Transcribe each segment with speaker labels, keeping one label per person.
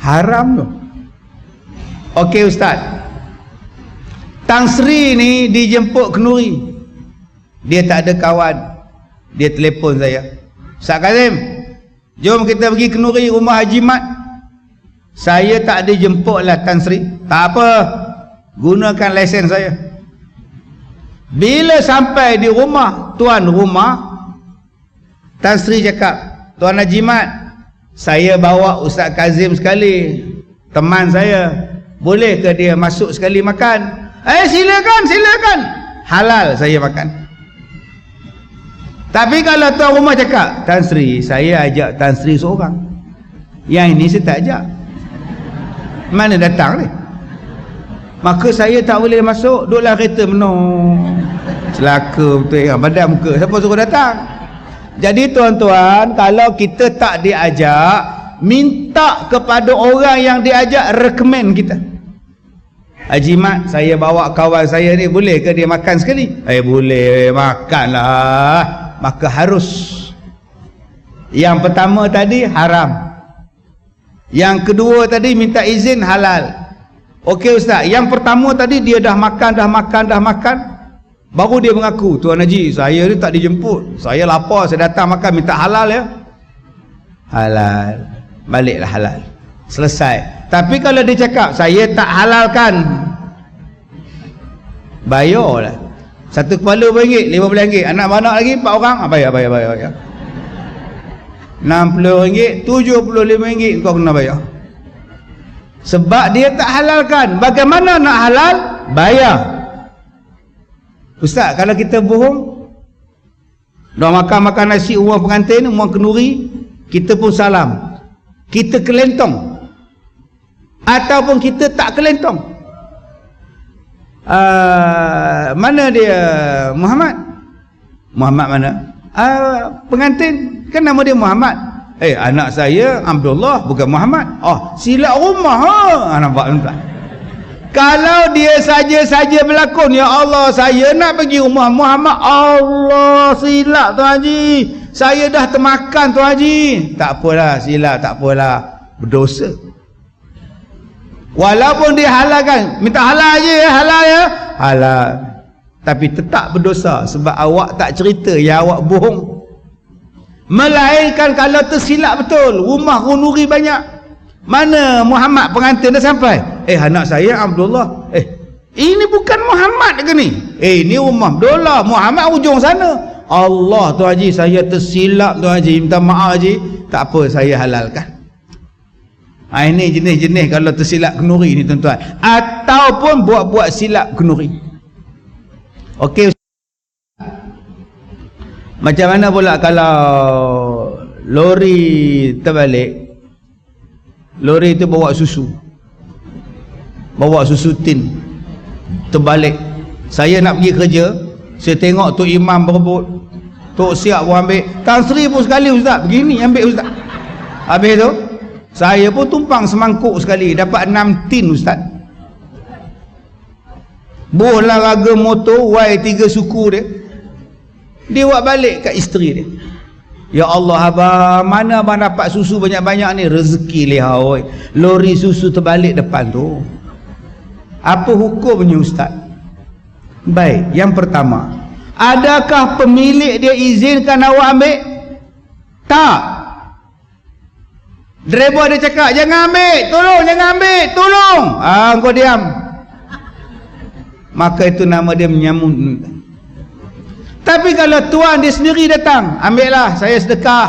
Speaker 1: Haram tu. Okey Ustaz, Tan Sri ni dijemput Kenuri, dia tak ada kawan, dia telefon saya, Ustaz Kazim, jom kita pergi Kenuri rumah Haji Mat. Saya tak ada jemput lah Tan Sri. Tak apa, gunakan lesen saya. Bila sampai di rumah tuan rumah, Tan Sri cakap, Tuan Haji Mat, saya bawa Ustaz Kazim sekali, teman saya, boleh ke dia masuk sekali makan? Silakan, halal saya makan. Tapi kalau tuan rumah cakap, Tan Sri, saya ajak Tan Sri seorang, yang ini saya tak ajak, mana datang ni? Maka saya tak boleh masuk, duduklah kereta menung. Celaka betul ya, badan muka, siapa suruh datang? Jadi tuan-tuan, kalau kita tak diajak, minta kepada orang yang diajak recommend kita. Haji Mat, saya bawa kawan saya ni, boleh ke dia makan sekali? Boleh, makanlah. Maka harus. Yang pertama tadi haram, yang kedua tadi minta izin halal. Okey Ustaz, yang pertama tadi dia dah makan, baru dia mengaku, Tuan Haji, saya ni tak dijemput, saya lapar, saya datang makan, minta halal ya. Halal, baliklah halal, selesai. Tapi kalau dia cakap saya tak halalkan, bayarlah. Satu kepala RM5, RM15, anak-anak lagi 4 orang, bayar. RM60, RM75 kau kena bayar. Sebab dia tak halalkan. Bagaimana nak halal? Bayar. Ustaz, kalau kita bohong, dah makan nasi orang pengantin, orang Kenuri, kita pun salam, kita kelentong, ataupun kita tak kelentong, mana dia Muhammad mana? Pengantin kan nama dia Muhammad. Anak saya Abdullah, bukan Muhammad. Silap rumah. Nampak tuan? Kalau dia saja berlakon, ya Allah, saya nak pergi rumah Muhammad, Allah, silap Tuan Haji, saya dah termakan Tuan Haji. Tak apalah, silap, tak apalah, berdosa. Walaupun dia halalkan, minta halal je ya, halal ya, halal, tapi tetap berdosa sebab awak tak cerita, ya awak bohong. Melainkan kalau tersilap betul, rumah Kenuri banyak, mana Muhammad pengantin dah sampai, anak saya Abdullah, ini bukan Muhammad ke ni? Ini rumah Abdullah, Muhammad ujung sana. Allah Tuan Haji, saya tersilap Tuan Haji, minta maaf Haji, tak apa, saya halalkan. Ini jenis-jenis kalau tersilap Kenuri ni tuan-tuan, ataupun buat-buat silap Kenuri. Okey, macam mana pula kalau lori terbalik? Lori itu bawa susu tin, terbalik. Saya nak pergi kerja, saya tengok Tok Imam berebut, Tok Siap pun ambil, Tan Sri pun sekali Ustaz, begini ambil Ustaz. Habis tu saya pun tumpang semangkuk sekali, dapat 6 tin Ustaz. Bohlah raga motor Y3 suku dia buat balik kat isteri dia. Ya Allah abang, mana abang dapat susu banyak-banyak ni? Rezeki lihau, lori susu terbalik depan tu. Apa hukumnya Ustaz? Baik, yang pertama, adakah pemilik dia izinkan awak ambil? Tak. Driver dia cakap, jangan ambil, tolong, jangan ambil, tolong. Kau diam. Maka itu nama dia menyamun. Tapi kalau tuan dia sendiri datang, ambillah, saya sedekah,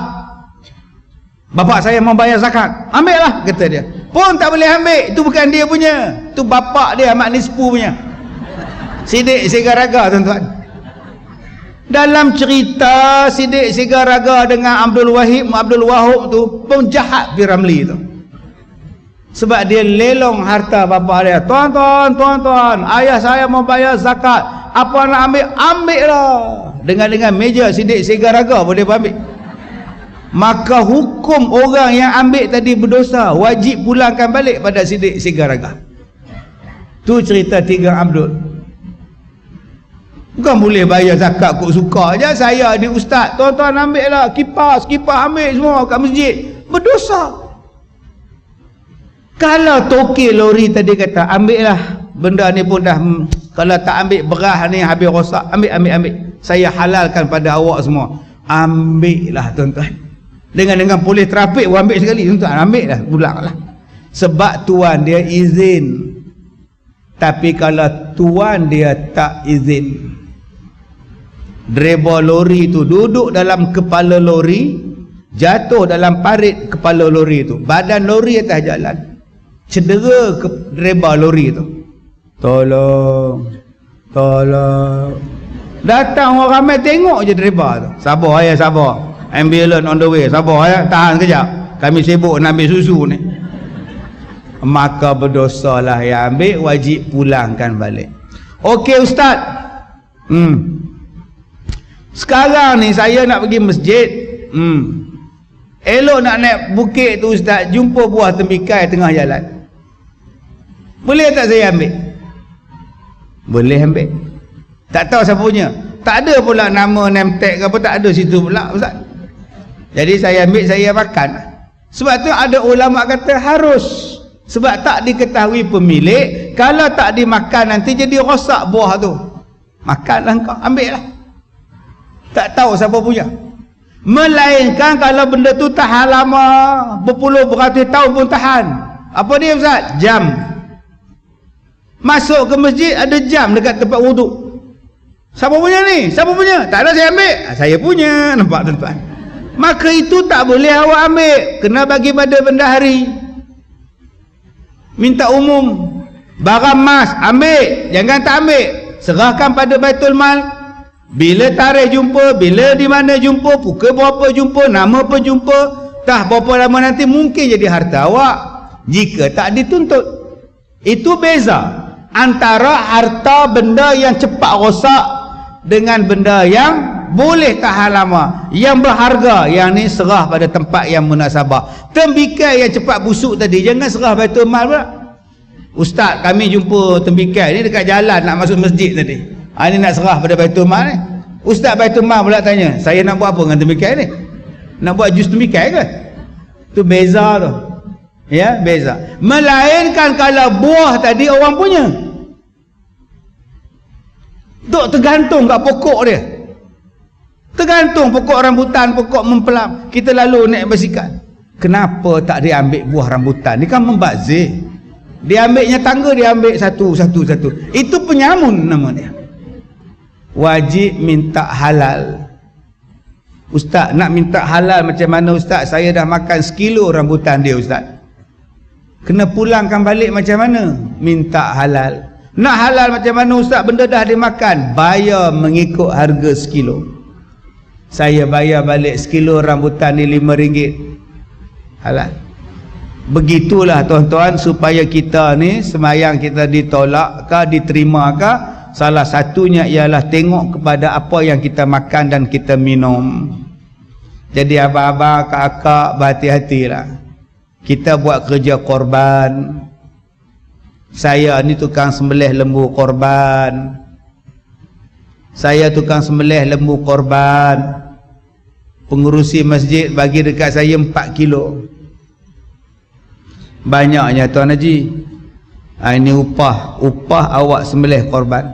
Speaker 1: bapak saya mau bayar zakat, ambillah, kata dia, pun tak boleh ambil. Itu bukan dia punya, itu bapak dia, Mak Nispu punya, Sidik Segaraga tuan-tuan. Dalam cerita Sidik Segaraga dengan Abdul Wahab tu pun jahat Piramli tu, sebab dia lelong harta bapak dia. Tuan-tuan, ayah saya mau bayar zakat, apa nak ambil? Ambil lah. Dengan meja Sidik Segaraga boleh ambil. Maka hukum orang yang ambil tadi berdosa, wajib pulangkan balik pada Sidik Segaraga. Tu cerita Tiga Abdul. Bukan boleh bayar zakat kok suka je. Saya ni ustaz, tuan-tuan ambil lah, kipas ambil semua kat masjid, berdosa. Kalau tokek lori tadi kata, ambillah benda ni pun dah, kalau tak ambil beras ni habis rosak, ambil. Saya halalkan pada awak semua. Ambillah tuan-tuan. Dengan polis trafik pun ambil sekali, tuan-tuan. Ambillah, pulanglah. Sebab tuan dia izin. Tapi kalau tuan dia tak izin, driver lori tu duduk dalam kepala lori, jatuh dalam parit kepala lori tu, badan lori atas jalan, cedera ke driver lori tu. Tolong. Datang orang ramai tengok je driver tu. Sabar ya, sabar. Ambulance on the way. Sabar ya, tahan sekejap. Kami sibuk nak ambil susu ni. Maka berdosalah yang ambil, wajib pulangkan balik. Okey ustaz. Sekarang ni saya nak pergi masjid. Elok nak naik bukit tu ustaz, jumpa buah tembikai tengah jalan. Boleh tak saya ambil? Boleh ambil. Tak tahu siapa punya. Tak ada pula nama name tag ke apa, tak ada situ pula ustaz. Jadi saya ambil, saya makan. Sebab tu ada ulama kata harus. Sebab tak diketahui pemilik. Kalau tak dimakan nanti jadi rosak buah tu. Makanlah kau, ambil lah. Tak tahu siapa punya. Melainkan kalau benda tu tahan lama, berpuluh beratus tahun pun tahan. Apa dia ustaz? Jam. Masuk ke masjid ada jam dekat tempat wuduk. Siapa punya ni? Siapa punya? Tak ada, saya ambil. Saya punya. Nampak tuan-tuan? Maka itu tak boleh awak ambil. Kena bagi pada bendahari. Minta umum. Barang emas ambil, jangan tak ambil. Serahkan pada Baitul Mal. Bila tarikh jumpa, bila di mana jumpa, pukul berapa jumpa, nama apa jumpa, tah berapa lama nanti mungkin jadi harta awak. Jika tak dituntut. Itu beza antara harta benda yang cepat rosak dengan benda yang boleh tahan lama, yang berharga. Yang ni serah pada tempat yang munasabah. Tembikai yang cepat busuk tadi jangan serah Baitul Mal pula. Ustaz, kami jumpa tembikai ni dekat jalan nak masuk masjid tadi. Ini nak serah pada Baitul Mal ni. Ustaz Baitul Mal pula tanya, saya nak buat apa dengan tembikai ni? Nak buat jus tembikai ke? Tu beza tu. Ya, beza. Melainkan kalau buah tadi orang punya. Duk tergantung kat pokok dia. Tergantung pokok rambutan, pokok mempelam. Kita lalu naik basikal. Kenapa tak diambil buah rambutan? Ni kan membazir. Diambilnya tangga, diambil satu. Itu penyamun nama dia. Wajib minta halal. Ustaz, nak minta halal macam mana ustaz? Saya dah makan sekilo rambutan dia ustaz. Kena pulangkan balik macam mana? Minta halal. Nak halal macam mana ustaz? Benda dah dimakan, bayar mengikut harga sekilo. Saya bayar balik sekilo rambutan ni RM5. Halal. Begitulah tuan-tuan, supaya kita ni semayang kita ditolak ke diterima ke, salah satunya ialah tengok kepada apa yang kita makan dan kita minum. Jadi abang-abang, kakak, berhati-hatilah. Kita buat kerja korban. Saya ni tukang sembelih lembu korban. Saya tukang sembelih lembu korban. Pengurusi masjid bagi dekat saya 4 kilo. Banyaknya Tuan Haji. Ini upah awak sembelih korban.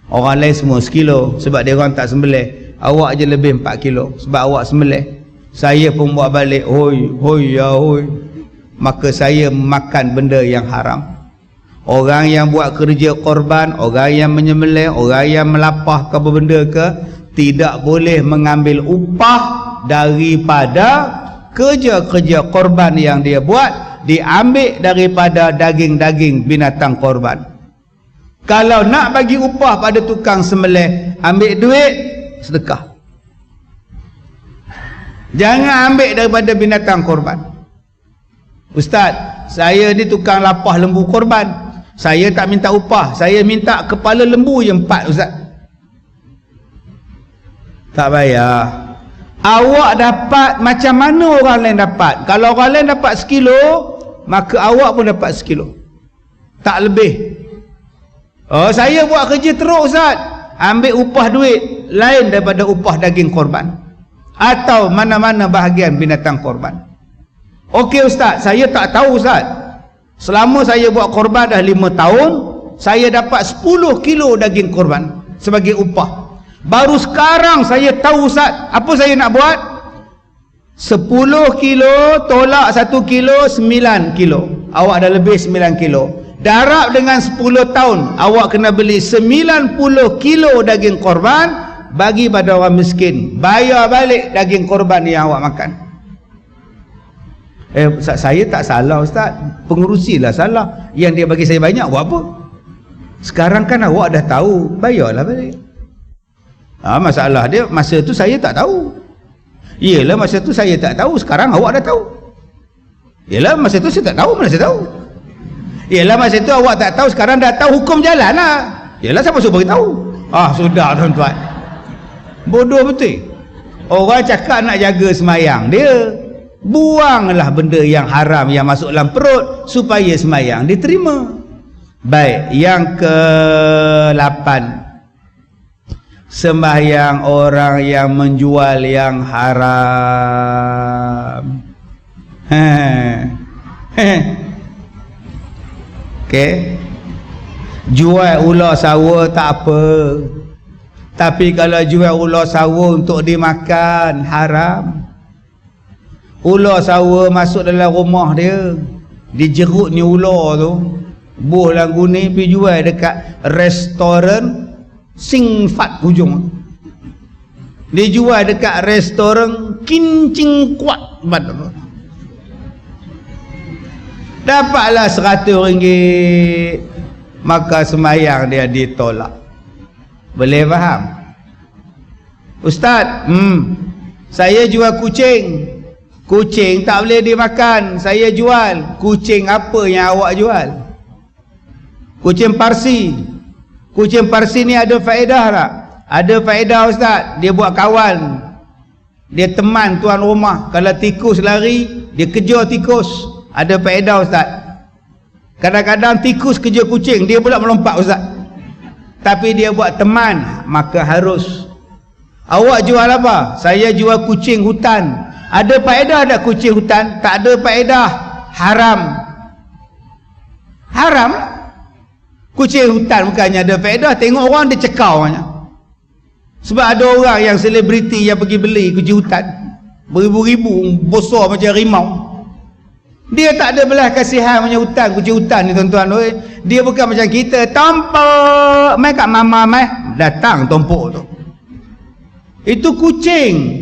Speaker 1: Orang lain semua sekilo, sebab dia orang tak sembelih. Awak je lebih 4 kilo sebab awak sembelih. Saya pun buat balik, hoi. Maka saya makan benda yang haram. Orang yang buat kerja korban, orang yang menyembelih, orang yang melapah ke benda ke, tidak boleh mengambil upah daripada kerja-kerja korban yang dia buat, diambil daripada daging-daging binatang korban. Kalau nak bagi upah pada tukang sembelih, ambil duit sedekah. Jangan ambil daripada binatang korban. Ustaz, saya ni tukang lapah lembu korban. Saya tak minta upah, saya minta kepala lembu je 4 ustaz. Tak payah. Awak dapat macam mana orang lain dapat. Kalau orang lain dapat sekilo, maka awak pun dapat sekilo, tak lebih. Oh, saya buat kerja teruk ustaz, ambil upah duit lain daripada upah daging korban atau mana-mana bahagian binatang korban. Okey ustaz, saya tak tahu ustaz. Selama saya buat korban dah 5 tahun, saya dapat 10 kilo daging korban sebagai upah. Baru sekarang saya tahu Ustaz, apa saya nak buat? 10 kilo tolak 1 kilo 9 kilo. Awak dah lebih 9 kilo. Darab dengan 10 tahun, awak kena beli 90 kilo daging korban, bagi pada orang miskin. Bayar balik daging korban yang awak makan. Ustaz, saya tak salah Ustaz, pengurusilah salah. Yang dia bagi saya banyak, buat apa? Sekarang kan awak dah tahu, bayarlah balik. Masalah dia, masa tu saya tak tahu. Yelah, masa tu saya tak tahu, sekarang awak dah tahu. Yelah, masa tu saya tak tahu, mana saya tahu. Yelah, masa tu awak tak tahu, sekarang dah tahu, hukum jalan lah. Yelah, siapa suruh beritahu? Sudah tuan-tuan. Bodoh betul. Orang cakap nak jaga semayang dia, buanglah benda yang haram yang masuk dalam perut supaya semayang diterima. Baik, yang ke-8, sembahyang orang yang menjual yang haram. Okey, jual ular sawa tak apa, tapi kalau jual ular sawa untuk dimakan, haram. Ular sawa masuk dalam rumah dia, dijerut ni ular tu, buh lagu ni pergi jual dekat restoran Singfat hujung. Dia jual dekat restoran Kincing Kuat. Dapatlah RM100, maka semayang dia ditolak. Boleh faham? Ustaz, saya jual kucing. Kucing tak boleh dimakan, saya jual. Kucing apa yang awak jual? Kucing Parsi. Kucing Parsi ni ada faedah tak? Ada faedah Ustaz. Dia buat kawan, dia teman tuan rumah. Kalau tikus lari, dia kejar tikus. Ada faedah Ustaz. Kadang-kadang tikus kejar kucing, dia pula melompat Ustaz. Tapi dia buat teman, maka harus. Awak jual apa? Saya jual kucing hutan. Ada faedah tak kucing hutan? Tak ada faedah. Haram. Haram. Kucing hutan bukannya ada faedah. Tengok orang dia cekau. Sebab ada orang yang selebriti yang pergi beli kucing hutan, beribu-ribu, besar macam rimau. Dia tak ada belas kasihan punya hutan. Kucing hutan ni tuan-tuan, dia bukan macam kita, tompok mai kat mama mai, datang tompok tu. Itu kucing.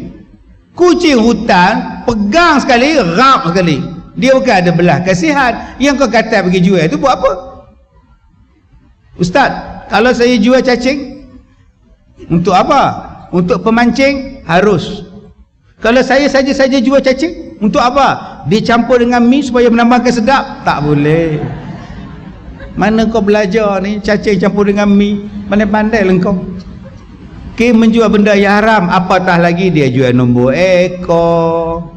Speaker 1: Kucing hutan pegang sekali, rap sekali. Dia bukan ada belah kasihan. Yang kau kata pergi jual tu buat apa? Ustaz, kalau saya jual cacing, untuk apa? Untuk pemancing? Harus. Kalau saya saja-saja jual cacing, untuk apa? Dicampur dengan mi supaya menambahkan sedap? Tak boleh. Mana kau belajar ni cacing campur dengan mi? Pandai-pandai lah kau. Menjual benda yang haram, apatah lagi dia jual nombor ekor,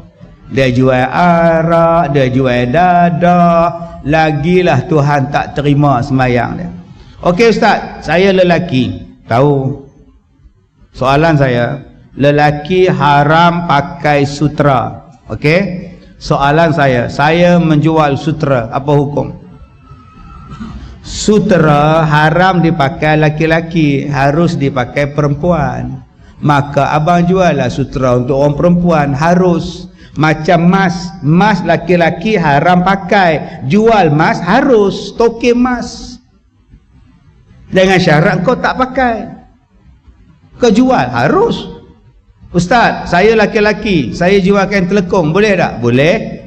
Speaker 1: dia jual arak, dia jual dadah. Lagilah Tuhan tak terima sembahyang dia. Okey Ustaz, saya lelaki, tahu soalan saya, lelaki haram pakai sutra. Okey, soalan saya menjual sutra, apa hukum? Sutra haram dipakai laki-laki, harus dipakai perempuan. Maka abang juallah sutra untuk orang perempuan, harus. Macam mas, mas laki-laki haram pakai, jual mas harus, toke mas. Dengan syarat kau tak pakai, kau jual harus. Ustaz, saya laki-laki, saya jual kain telekung, boleh tak? Boleh.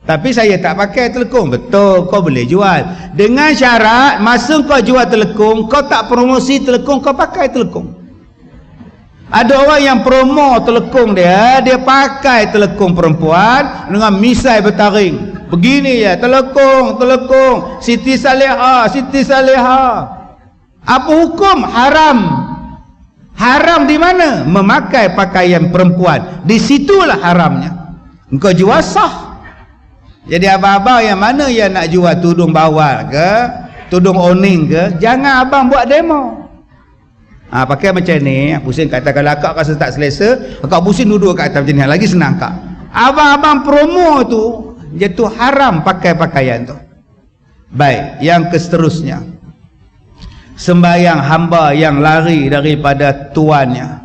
Speaker 1: Tapi saya tak pakai telekung. Betul, kau boleh jual. Dengan syarat, masa kau jual telekung, kau tak promosi telekung, kau pakai telekung. Ada orang yang promo telekung dia, dia pakai telekung perempuan dengan misai bertaring. Begini ya, telekung, telekung, Siti Salihah, Siti Salihah. Apa hukum? Haram. Haram di mana? Memakai pakaian perempuan. Di situlah haramnya. Engkau jual sah. Jadi abang-abang yang mana yang nak jual tudung bawal ke, tudung oning ke, jangan abang buat demo. Pakai macam ni, pusing kata kalau akak rasa tak selesa, akak pusing duduk kat atas macam ni, lagi senang kak. Abang-abang promo tu, dia tu haram pakai pakaian tu. Baik, yang seterusnya, sembahyang hamba yang lari daripada tuannya.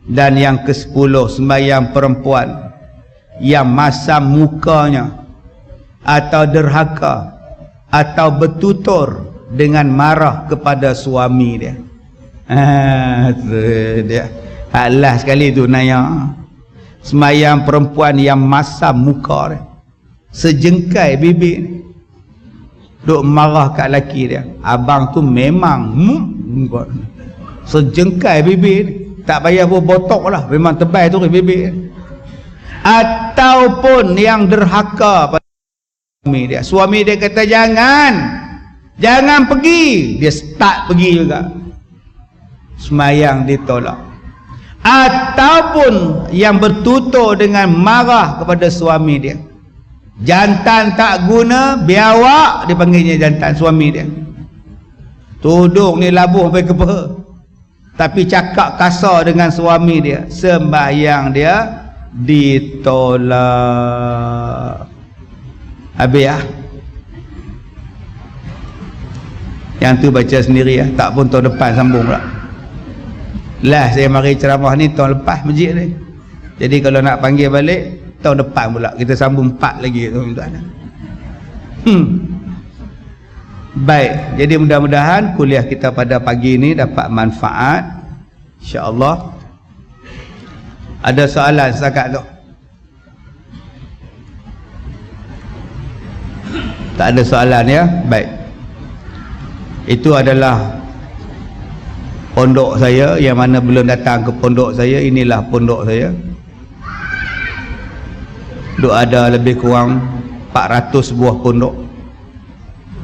Speaker 1: Dan yang ke-10, sembahyang perempuan yang masam mukanya atau derhaka atau bertutur dengan marah kepada suami dia. Dia alah sekali tu naya. Sembahyang perempuan yang masam muka dia, sejengkai bibir, duk marah kat laki dia. Abang tu memang sejengkai bibir, tak payah pun botok lah, memang tebal tu bibir. Ataupun yang derhaka pada suami dia. Suami dia kata jangan pergi, dia start pergi juga. Sembahyang ditolak. Ataupun yang bertutur dengan marah kepada suami dia. Jantan tak guna, biawak, dia panggilnya jantan suami dia. Tudung ni labuh sampai ke peha, tapi cakap kasar dengan suami dia, sembahyang dia ditolak. Habis lah. Yang tu baca sendiri lah, tak pun tahun depan sambung pula. Lah saya mari ceramah ni tahun lepas masjid ni. Jadi kalau nak panggil balik tahun depan pula kita sambung 4 lagi tuan-tuan. Baik, jadi mudah-mudahan kuliah kita pada pagi ni dapat manfaat, insya-Allah. Ada soalan setakat tu? Tak ada soalan ya? Baik. Itu adalah pondok saya, yang mana belum datang ke pondok saya, inilah pondok saya. Duk ada lebih kurang 400 buah pondok.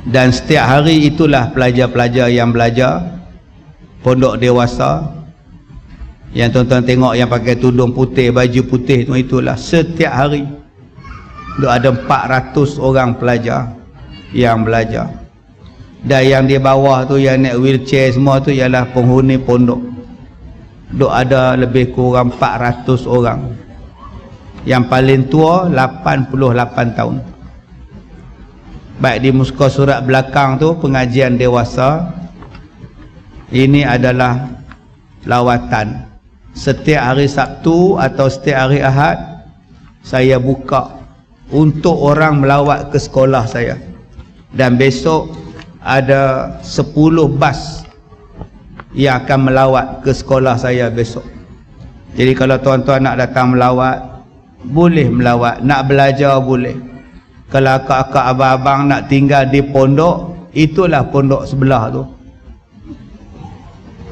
Speaker 1: Dan setiap hari itulah pelajar-pelajar yang belajar. Pondok dewasa. Yang tuan-tuan tengok yang pakai tudung putih, baju putih tu, itulah setiap hari. Duk ada 400 orang pelajar yang belajar. Dan yang di bawah tu, yang naik wheelchair semua tu ialah penghuni pondok. Duk ada lebih kurang 400 orang. Yang paling tua 88 tahun. Baik, di muka surat belakang tu pengajian dewasa. Ini adalah lawatan. Setiap hari Sabtu atau setiap hari Ahad saya buka untuk orang melawat ke sekolah saya. Dan besok ada 10 bas yang akan melawat ke sekolah saya besok. Jadi kalau tuan-tuan nak datang melawat, boleh melawat. Nak belajar boleh. Kalau akak-akak abang-abang nak tinggal di pondok, itulah pondok sebelah tu.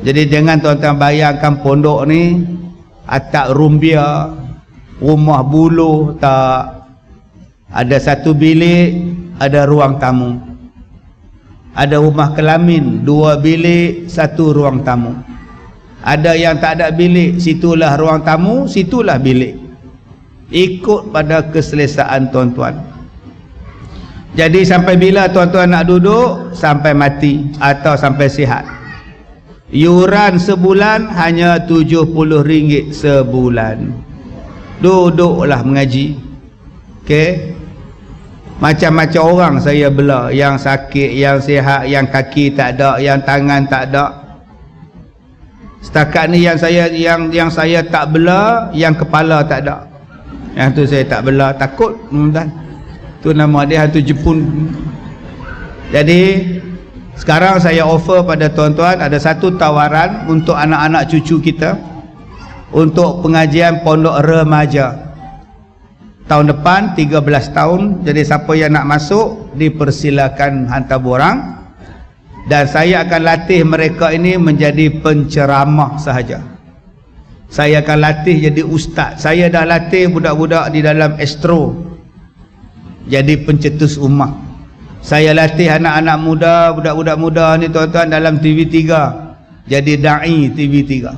Speaker 1: Jadi jangan tuan-tuan bayangkan pondok ni atap rumbia, rumah buluh, tak. Ada satu bilik, ada ruang tamu. Ada rumah kelamin, 2 bilik, 1 ruang tamu. Ada yang tak ada bilik, situlah ruang tamu, situlah bilik. Ikut pada keselesaan tuan-tuan. Jadi sampai bila tuan-tuan nak duduk? Sampai mati atau sampai sihat. Yuran sebulan hanya RM70 sebulan. Duduklah mengaji. Okey. Macam-macam orang saya bela, yang sakit, yang sihat, yang kaki tak ada, yang tangan tak ada. Setakat ni yang saya tak bela, yang kepala tak ada. Yang tu saya tak bela, takut mudah. Tu nama dia hantu Jepun. Jadi sekarang saya offer pada tuan-tuan ada satu tawaran untuk anak-anak cucu kita untuk pengajian pondok remaja. Tahun depan 13 tahun. Jadi siapa yang nak masuk dipersilakan hantar borang. Dan saya akan latih mereka ini menjadi penceramah sahaja. Saya akan latih jadi ustaz. Saya dah latih budak-budak di dalam Astro jadi pencetus ummah. Saya latih anak-anak muda, budak-budak muda ni tuan-tuan dalam TV3 jadi da'i TV3.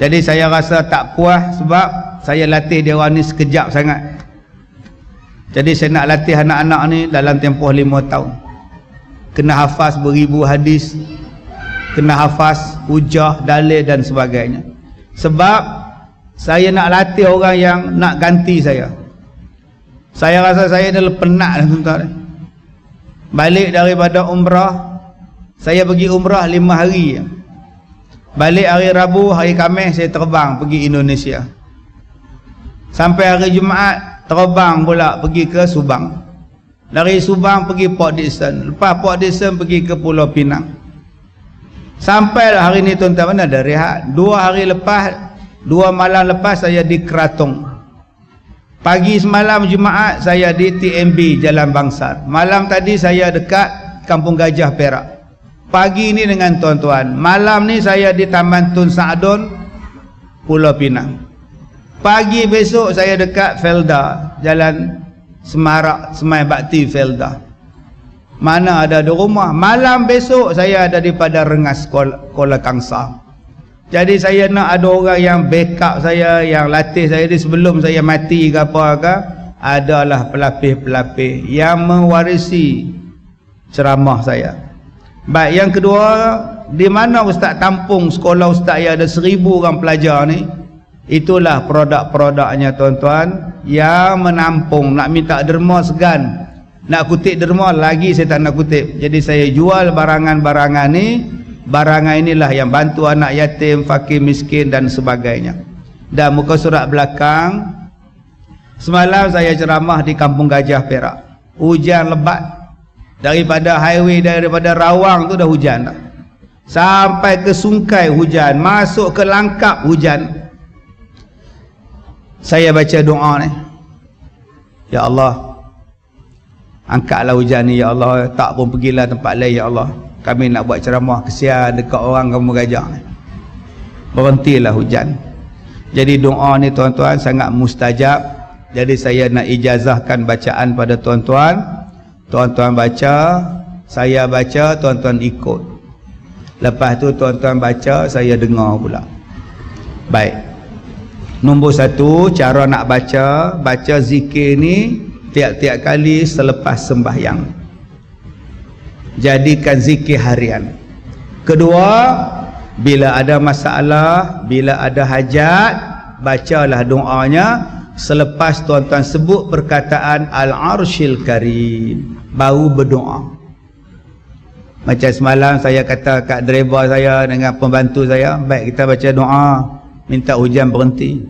Speaker 1: Jadi saya rasa tak puas sebab saya latih dia orang ni sekejap sangat. Jadi saya nak latih anak-anak ni dalam tempoh 5 tahun. Kena hafaz beribu hadis, kena hafaz hujah, dalil dan sebagainya. Sebab saya nak latih orang yang nak ganti saya. Saya rasa saya dah penat dah tuan-tuan. Balik daripada umrah, saya pergi umrah 5 hari. Balik hari Rabu, hari Khamis saya terbang pergi Indonesia. Sampai hari Jumaat terbang pula pergi ke Subang. Dari Subang pergi Port Dickson. Lepas Port Dickson pergi ke Pulau Pinang. Sampailah hari ni tuan-tuan, mana ada rehat. 2 hari lepas, 2 malam lepas saya di Kratung. Pagi semalam Jumaat saya di TMB Jalan Bangsar. Malam tadi saya dekat Kampung Gajah Perak. Pagi ni dengan tuan-tuan, malam ni saya di Taman Tun Saadun, Pulau Pinang. Pagi besok saya dekat Felda, Jalan Semarak, Semai Bakti Felda. Mana ada di rumah. Malam besok saya ada di Padang Rengas, Kuala Kangsar. Jadi saya nak ada orang yang backup saya, yang latih saya di sebelum saya mati ke apa ke, adalah pelapis-pelapis yang mewarisi ceramah saya. Baik, yang kedua, di mana ustaz tampung sekolah ustaz yang ada 1000 orang pelajar ni, itulah produk-produknya tuan-tuan, yang menampung. Nak minta derma segan, nak kutip derma lagi saya tak nak kutip. Jadi saya jual barangan-barangan ni. Barangan inilah yang bantu anak yatim, fakir miskin dan sebagainya. Dan muka surat belakang, semalam saya ceramah di Kampung Gajah Perak. Hujan lebat. Daripada highway, daripada Rawang tu dah hujan dah. Sampai ke Sungkai hujan, masuk ke Langkap hujan. Saya baca doa ni, ya Allah, angkatlah hujan ni ya Allah. Tak pun pergilah tempat lain ya Allah. Kami nak buat ceramah, kesian dekat orang Kampung Gajah ni. Berhentilah hujan. Jadi doa ni tuan-tuan sangat mustajab. Jadi saya nak ijazahkan bacaan pada tuan-tuan. Tuan-tuan baca, saya baca, tuan-tuan ikut. Lepas tu tuan-tuan baca, saya dengar pula. Baik. Nombor 1, cara nak baca. Baca zikir ni tiap-tiap kali selepas sembahyang. Jadikan zikir harian. Kedua, bila ada masalah, bila ada hajat, bacalah doanya selepas tuan-tuan sebut perkataan Al-Arshil Karim, baru berdoa. Macam semalam saya kata kat driver saya dengan pembantu saya, baik kita baca doa minta hujan berhenti.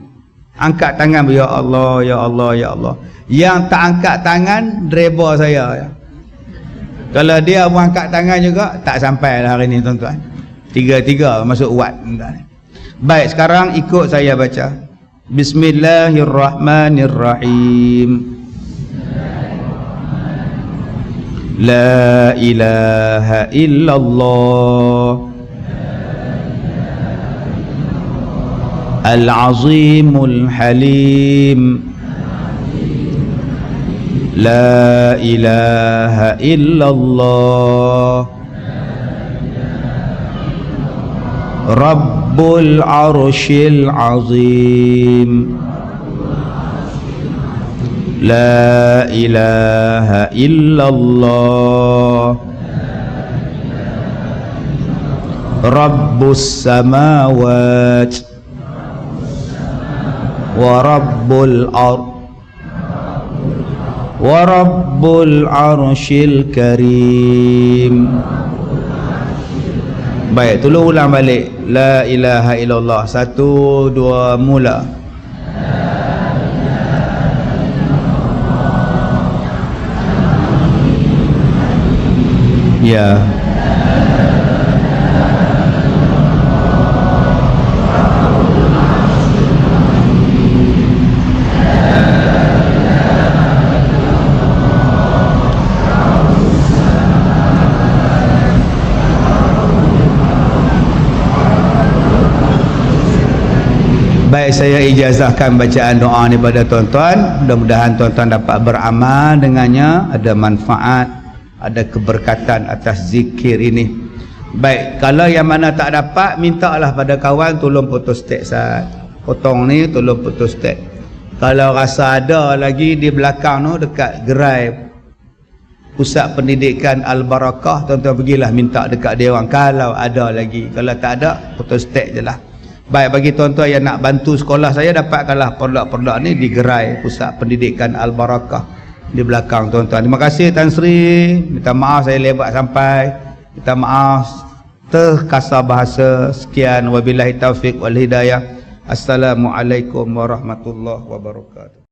Speaker 1: Angkat tangan, ya Allah, ya Allah, ya Allah. Yang tak angkat tangan driver saya. Kalau dia mau angkat tangan juga, tak sampai lah hari ni tuan-tuan. 3-3 masuk watt. Baik, sekarang ikut saya baca. Bismillahirrahmanirrahim. La ilaha illallah Al-Azimul Halim. La ilaha illallah Rabbul Arshil Azim. La ilaha illallah Rabbus Samawat wa Rabbul Ard wa Rabbul Arshil Karim. Baik, tolong ulang balik. La ilaha illallah. 1, 2, mula. Ya. Baik, saya ijazahkan bacaan doa ni pada tuan-tuan. Mudah-mudahan tuan-tuan dapat beramal dengannya, ada manfaat, ada keberkatan atas zikir ini. Baik, kalau yang mana tak dapat, mintalah pada kawan tolong photostat Sat. Potong ni tolong photostat. Kalau rasa ada lagi di belakang tu dekat gerai Pusat Pendidikan Al-Barakah, tuan-tuan pergilah minta dekat dia orang kalau ada lagi. Kalau tak ada, photostat je lah. Baik, bagi tuan-tuan yang nak bantu sekolah saya, dapatkanlah produk-produk ni di gerai Pusat Pendidikan Al-Barakah. di belakang tuan-tuan. Terima kasih Tan Sri. Minta maaf saya lebat sampai. Minta maaf terkasar bahasa. Sekian, wabillahi taufiq wal hidayah. Assalamualaikum warahmatullahi wabarakatuh.